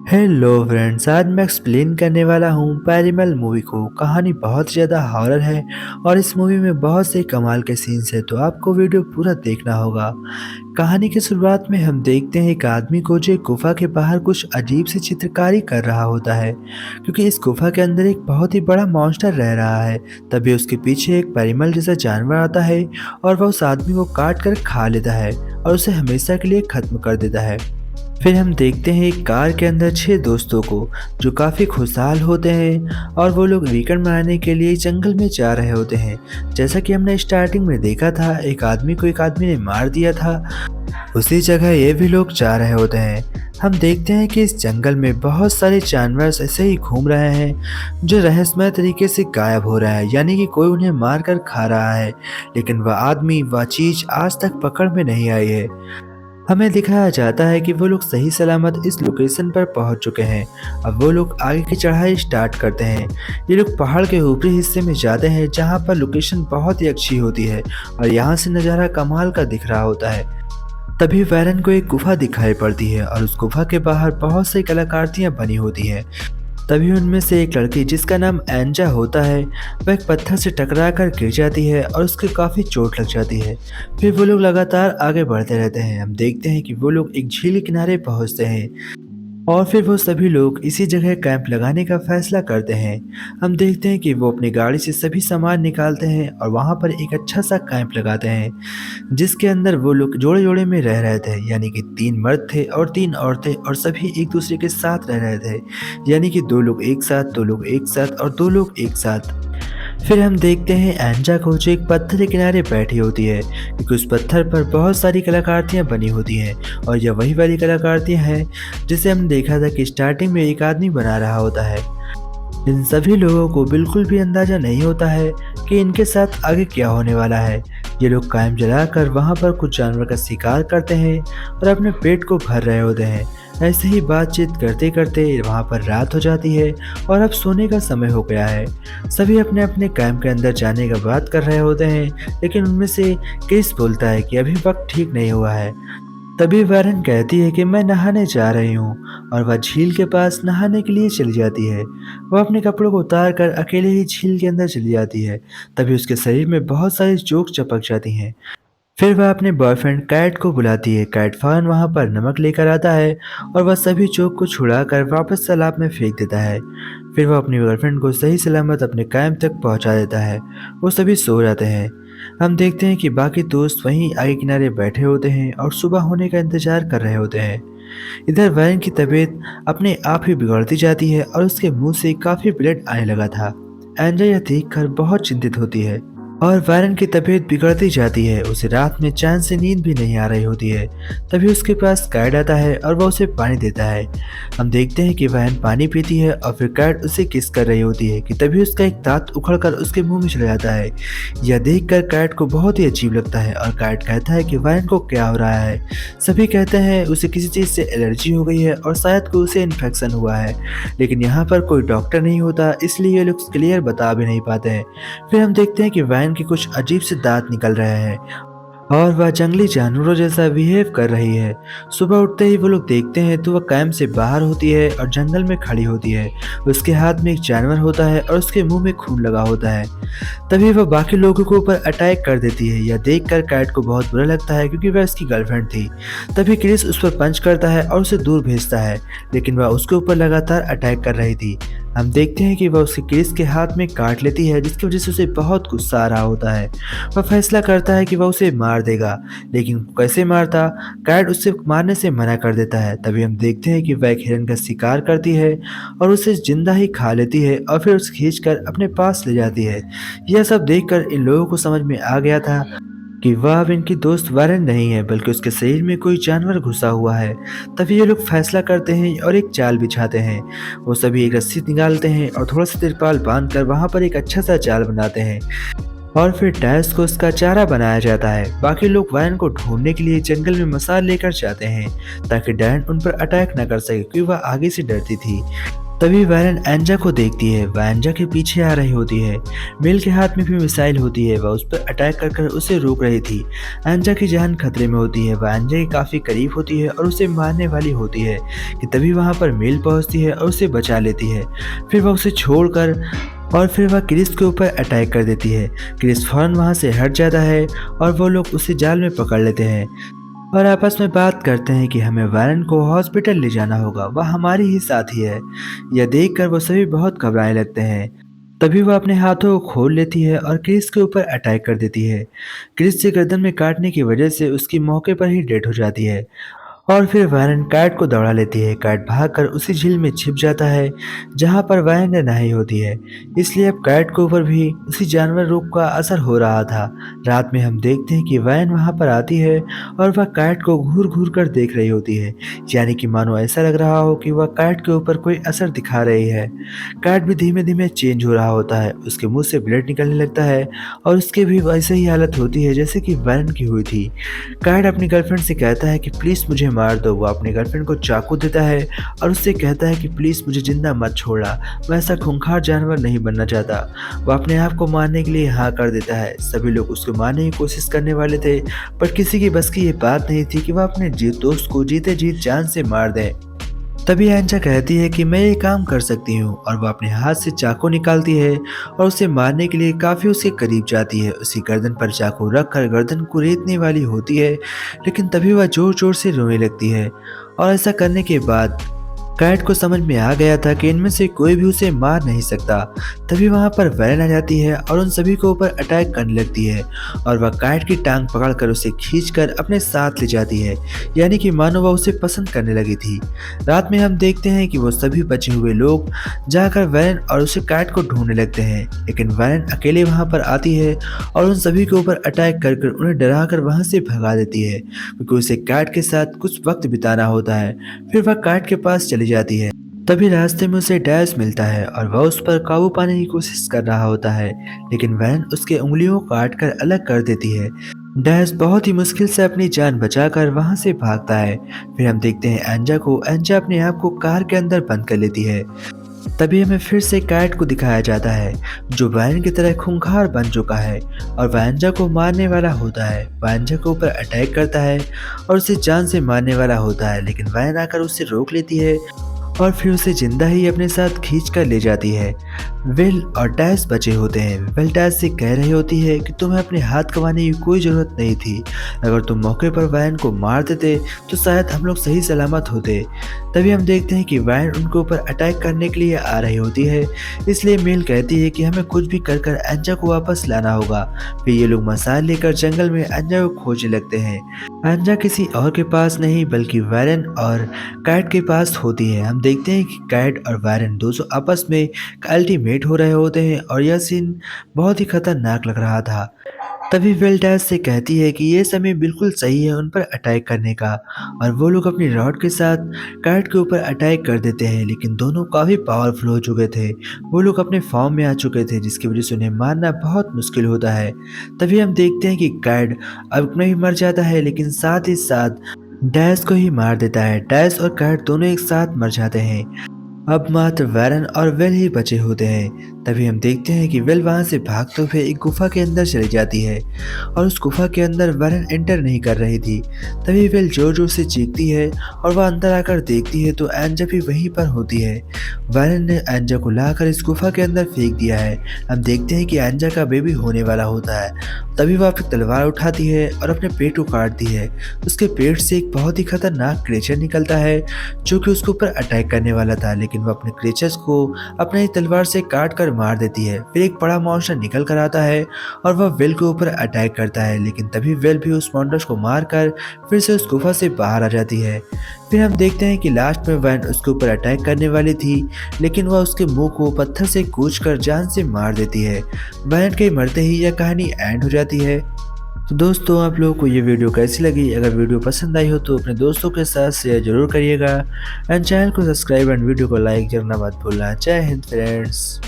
Hello friends, आज मैं explain करने वाला हूँ पैरानॉर्मल मूवी को। कहानी बहुत ज़्यादा हॉरर है और इस मूवी में बहुत से कमाल के सीन्स हैं, तो आपको वीडियो पूरा देखना होगा। कहानी की शुरुआत में हम देखते हैं एक आदमी को जो एक गुफा के बाहर कुछ अजीब सी चित्रकारी कर रहा होता है, क्योंकि इस गुफा के अंदर एक बहुत ही बड़ा मॉन्स्टर रह रहा है। तभी उसके पीछे एक पैरानॉर्मल जैसा जानवर आता है और वह उस आदमी को काट कर खा लेता है और उसे हमेशा के लिए खत्म कर देता है। फिर हम देखते हैं एक कार के अंदर 6 दोस्तों को जो काफ़ी खुशहाल होते हैं और वो लोग वीकेंड मनाने के लिए जंगल में जा रहे होते हैं। जैसा कि हमने स्टार्टिंग में देखा था, एक आदमी को एक आदमी ने मार दिया था, उसी जगह ये भी लोग जा रहे होते हैं। हम देखते हैं कि इस जंगल में बहुत सारे जानवर ऐसे ही घूम रहे हैं जो रहस्यमय तरीके से गायब हो रहा है, यानी कि कोई उन्हें मार कर खा रहा है, लेकिन वह आदमी वह चीज़ आज तक पकड़ में नहीं आई है। हमें दिखाया जाता है कि वो लोग सही सलामत इस लोकेशन पर पहुंच चुके हैं। अब वो लोग आगे की चढ़ाई स्टार्ट करते हैं। ये लोग पहाड़ के ऊपरी हिस्से में जाते हैं जहां पर लोकेशन बहुत ही अच्छी होती है और यहां से नज़ारा कमाल का दिख रहा होता है। तभी वैरन को एक गुफा दिखाई पड़ती है और उस गुफा के बाहर बहुत सी कलाकृतियां बनी होती हैं। तभी उनमें से एक लड़की जिसका नाम एंजा होता है, वह एक पत्थर से टकरा कर गिर जाती है और उसके काफ़ी चोट लग जाती है। फिर वो लोग लगातार आगे बढ़ते रहते हैं। हम देखते हैं कि वो लोग एक झील के किनारे पहुंचते हैं और फिर वो सभी लोग इसी जगह कैंप लगाने का फैसला करते हैं। हम देखते हैं कि वो अपनी गाड़ी से सभी सामान निकालते हैं और वहाँ पर एक अच्छा सा कैंप लगाते हैं, जिसके अंदर वो लोग जोड़े जोड़े में रह रहे थे, यानी कि 3 मर्द थे और 3 औरतें और सभी एक दूसरे के साथ रह रहे थे, यानी कि 2 लोग एक साथ, 2 लोग एक साथ और 2 लोग एक साथ। फिर हम देखते हैं एंजा को जो एक पत्थर के किनारे बैठी होती है, क्योंकि उस पत्थर पर बहुत सारी कलाकृतियाँ बनी होती हैं और यह वही वाली कलाकृतियाँ हैं जिसे हमने देखा था कि स्टार्टिंग में एक आदमी बना रहा होता है। इन सभी लोगों को बिल्कुल भी अंदाजा नहीं होता है कि इनके साथ आगे क्या होने वाला है। ये लोग कैंप जलाकर वहाँ पर कुछ जानवर का शिकार करते हैं और अपने पेट को भर रहे होते हैं। ऐसे ही बातचीत करते करते वहाँ पर रात हो जाती है और अब सोने का समय हो गया है। सभी अपने अपने कैंप के अंदर जाने का बात कर रहे होते हैं, लेकिन उनमें से क्रिस बोलता है कि अभी वक्त ठीक नहीं हुआ है। तभी वैरन कहती है कि मैं नहाने जा रही हूँ और वह झील के पास नहाने के लिए चली जाती है। वह अपने कपड़ों को उतार कर अकेले ही झील के अंदर चली जाती है। तभी उसके शरीर में बहुत सारी चोट चपक जाती हैं। फिर वह अपने बॉयफ्रेंड कैट को बुलाती है। कैट फौरन वहाँ पर नमक लेकर आता है और वह सभी चोक को छुड़ाकर वापस तालाब में फेंक देता है। फिर वह अपनी गर्लफ्रेंड को सही सलामत अपने कैंप तक पहुँचा देता है। वो सभी सो जाते हैं। हम देखते हैं कि बाकी दोस्त वहीं आगे किनारे बैठे होते हैं और सुबह होने का इंतजार कर रहे होते हैं। इधर वैरन की तबीयत अपने आप ही बिगड़ती जाती है और उसके मुंह से काफ़ी ब्लड आने लगा था। एंजा यह देखकर बहुत चिंतित होती है और वैरन की तबीयत बिगड़ती जाती है। उसे रात में चैन से नींद भी नहीं आ रही होती है। तभी उसके पास कैट आता है और वह उसे पानी देता है। हम देखते हैं कि वैरन पानी पीती है और फिर कैट उसे किस कर रही होती है कि तभी उसका एक दांत उखड़कर उसके मुंह में चला जाता है। यह देखकर कैट को बहुत ही अजीब लगता है और कैट कहता है कि वैरन को क्या हो रहा है। सभी कहते हैं उसे किसी चीज़ से एलर्जी हो गई है और शायद को उसे इन्फेक्शन हुआ है, लेकिन यहाँ पर कोई डॉक्टर नहीं होता, इसलिए ये लोग क्लियर बता भी नहीं पाते हैं। फिर हम देखते हैं कि वैन के कुछ अजीब से दांत निकल रहे हैं और वह जंगली जानवरों जैसा बिहेव कर रही है। सुबह उठते ही वो लोग देखते हैं तो वह कैंप से बाहर होती है और जंगल में खड़ी होती है। उसके हाथ में एक जानवर होता है और उसके मुंह में खून लगा होता है। तभी वह बाकी लोगों के ऊपर अटैक कर देती है। यह देखकर कैट को बहुत बुरा लगता है, क्योंकि वह उसकी गर्लफ्रेंड थी। तभी क्रिस उस पर पंच करता है और उसे दूर भेजता है, लेकिन वह उसके ऊपर लगातार अटैक कर रही थी। हम देखते हैं कि वह उसके क्रिस के हाथ में काट लेती है, जिसकी वजह से उसे बहुत गुस्सा आ रहा होता है। वह फैसला करता है कि वह उसे मार देगा, लेकिन कैसे मारता, कैट उससे मारने से मना कर देता है। तभी हम देखते हैं कि वह एक हिरन का शिकार करती है और उसे जिंदा ही खा लेती है और फिर उसे खींचकर अपने पास ले जाती है। यह सब देखकर इन लोगों को समझ में आ गया था कि वह अब इनकी दोस्त वैरन नहीं है, बल्कि उसके शरीर में कोई जानवर घुसा हुआ है। तभी ये लोग फैसला करते हैं और एक जाल बिछाते हैं। वो सभी एक रस्सी निकालते हैं और थोड़ा सा तिरपाल बांधकर वहां पर एक अच्छा सा जाल बनाते हैं और फिर टैस को उसका चारा बनाया जाता है। बाकी लोग वैरन को ढूंढने के लिए जंगल में मसाल लेकर जाते हैं ताकि डैन उन पर अटैक न कर सके, क्योंकि वह आगे से डरती थी। तभी वैरन एंजा को देखती है। वह एंजा के पीछे आ रही होती है। मिल के हाथ में भी मिसाइल होती है। वह उस पर अटैक कर उसे रोक रही थी। एंजा की जान खतरे में होती है। वह एंजा के काफी करीब होती है और उसे मारने वाली होती है कि तभी वहां पर मिल पहुंचती है और उसे बचा लेती है। फिर वह उसे छोड़कर और फिर वह क्रिस के ऊपर अटैक कर देती है। क्रिस फौरन वहां से हट जाता है और वो लोग उसे जाल में पकड़ लेते हैं और आपस में बात करते हैं कि हमें वारन को हॉस्पिटल ले जाना होगा, वह हमारी ही साथी है। यह देखकर वो सभी बहुत घबराने लगते हैं। तभी वह अपने हाथों को खोल लेती है और क्रिस के ऊपर अटैक कर देती है। क्रिस से गर्दन में काटने की वजह से उसकी मौके पर ही डेथ हो जाती है। और फिर वायरन कैट को दौड़ा लेती है। कैट भागकर उसी झील में छिप जाता है जहां पर वायरन ने नहाई होती है। इसलिए अब कैट के ऊपर भी उसी जानवर रोग का असर हो रहा था। रात में हम देखते हैं कि वायरन वहां पर आती है और वह कैट को घूर घूर कर देख रही होती है, यानी कि मानो ऐसा लग रहा हो कि वह कैट के ऊपर कोई असर दिखा रही है। कैट भी धीमे धीमे चेंज हो रहा होता है। उसके मुंह से ब्लड निकलने लगता है और उसके भी वैसे ही हालत होती है जैसे कि वायरन की हुई थी। कैट अपनी गर्लफ्रेंड से कहता है कि प्लीज़ मुझे मार दो। वो अपनी गर्लफ्रेंड को चाकू देता है और उससे कहता है कि प्लीज़ मुझे जिंदा मत छोड़ना, मैं ऐसा खूंखार जानवर नहीं बनना चाहता। वो अपने आप को मारने के लिए हाँ कर देता है। सभी लोग उसको मारने की कोशिश करने वाले थे, पर किसी की बस की ये बात नहीं थी कि वह अपने दोस्त को जीते जी जान से मार दे। तभी एंजा कहती है कि मैं ये काम कर सकती हूँ और वह अपने हाथ से चाकू निकालती है और उसे मारने के लिए काफ़ी उसके करीब जाती है। उसकी गर्दन पर चाकू रखकर गर्दन को रेतने वाली होती है, लेकिन तभी वह जोर जोर से रोने लगती है। और ऐसा करने के बाद कैट को समझ में आ गया था कि इनमें से कोई भी उसे मार नहीं सकता। तभी वहां पर वैरन आ जाती है और उन सभी को ऊपर अटैक करने लगती है और वह कैट की टांग पकड़कर उसे खींचकर अपने साथ ले जाती है, यानी कि मानो वह उसे पसंद करने लगी थी। रात में हम देखते हैं कि वो सभी बचे हुए लोग जाकर वैरन और उसे कैट को ढूंढने लगते हैं, लेकिन वैरन अकेले वहां पर आती है और उन सभी के ऊपर अटैक कर उन्हें डराकर वहां से भगा देती है, क्योंकि उसे कैट के साथ कुछ वक्त बिताना होता है। फिर वह कैट के पास चली जाती है। तभी रास्ते में उसे डैश मिलता है और वह उस पर काबू पाने की कोशिश कर रहा होता है, लेकिन वैन उसके उंगलियों को काट कर अलग कर देती है। डैश बहुत ही मुश्किल से अपनी जान बचाकर वहां से भागता है। फिर हम देखते हैं एंजा को। एंजा अपने आप को कार के अंदर बंद कर लेती है। तभी हमें फिर से कैट को दिखाया जाता है, जो वैन की तरह खूंखार बन चुका है और वैंजा को मारने वाला होता है। वैंजा के ऊपर अटैक करता है और उसे जान से मारने वाला होता है, लेकिन वैन आकर उसे रोक लेती है और फिर उसे जिंदा ही अपने साथ खींच कर ले जाती है। विल और डैश बचे होते हैं। विल डैश से कह रही होती है कि तुम्हें अपने हाथ गंवाने की कोई ज़रूरत नहीं थी। अगर तुम मौके पर वैन को मार देते तो शायद हम लोग सही सलामत होते। तभी हम देखते हैं कि वैन उनके ऊपर अटैक करने के लिए आ रही होती है, इसलिए मेल कहती है कि हमें कुछ भी कर कर एंजा को वापस लाना होगा। फिर ये लोग मसाल लेकर जंगल में एंजा को खोजने लगते हैं। एंजा किसी और के पास नहीं बल्कि वैरन और कैट के पास होती है। हम देखते हैं कि कैट और वैरन दोनों आपस में अल्टीमेट हो रहे होते हैं और यह सीन बहुत ही खतरनाक लग रहा था। तभी विल डैश से कहती है कि ये समय बिल्कुल सही है उन पर अटैक करने का, और वो लोग अपनी रॉड के साथ कैट के ऊपर अटैक कर देते हैं, लेकिन दोनों काफ़ी पावरफुल हो चुके थे। वो लोग अपने फॉर्म में आ चुके थे, जिसकी वजह से उन्हें मारना बहुत मुश्किल होता है। तभी हम देखते हैं कि कैट अब नहीं मर जाता है, लेकिन साथ ही साथ डैश को ही मार देता है। डैश और कैट दोनों एक साथ मर जाते हैं। अब मात्र वैरन और विल ही बचे होते हैं। तभी हम देखते हैं कि विल वहां से भागते हुए एक गुफा के अंदर चली जाती है और उस गुफा के अंदर वैरन एंटर नहीं कर रही थी। तभी विल जोर जोर से चीखती है और वह अंदर आकर देखती है तो एंजा भी वहीं पर होती है। वैरन ने एंजा को लाकर इस गुफा के अंदर फेंक दिया है। हम देखते हैं कि एंजा का बेबी होने वाला होता है। तभी वह अपनी तलवार उठाती है और अपने पेट को काटती है। उसके पेट से एक बहुत ही खतरनाक क्रिएचर निकलता है जो कि उसके ऊपर अटैक करने वाला था, लेकिन वह अपने क्रिएचर्स को अपनी तलवार से काट कर मार देती है। फिर एक बड़ा मॉन्स्टर निकल कर आता है और वह विल के ऊपर अटैक करता है, लेकिन तभी विल भी उस मॉन्स्टर को मारकर फिर से उस गुफा से बाहर आ जाती है। फिर हम देखते हैं कि लास्ट में वैन उसके ऊपर अटैक करने वाली थी, लेकिन वह उसके मुंह को पत्थर से कूचकर जान से मार देती है। वैन के मरते ही यह कहानी एंड हो जाती है। तो दोस्तों, आप लोगों को ये वीडियो कैसी लगी? अगर वीडियो पसंद आई हो तो अपने दोस्तों के साथ शेयर जरूर करिएगा एंड चैनल को सब्सक्राइब एंड वीडियो को लाइक करना मत भूलना। जय हिंद फ्रेंड्स।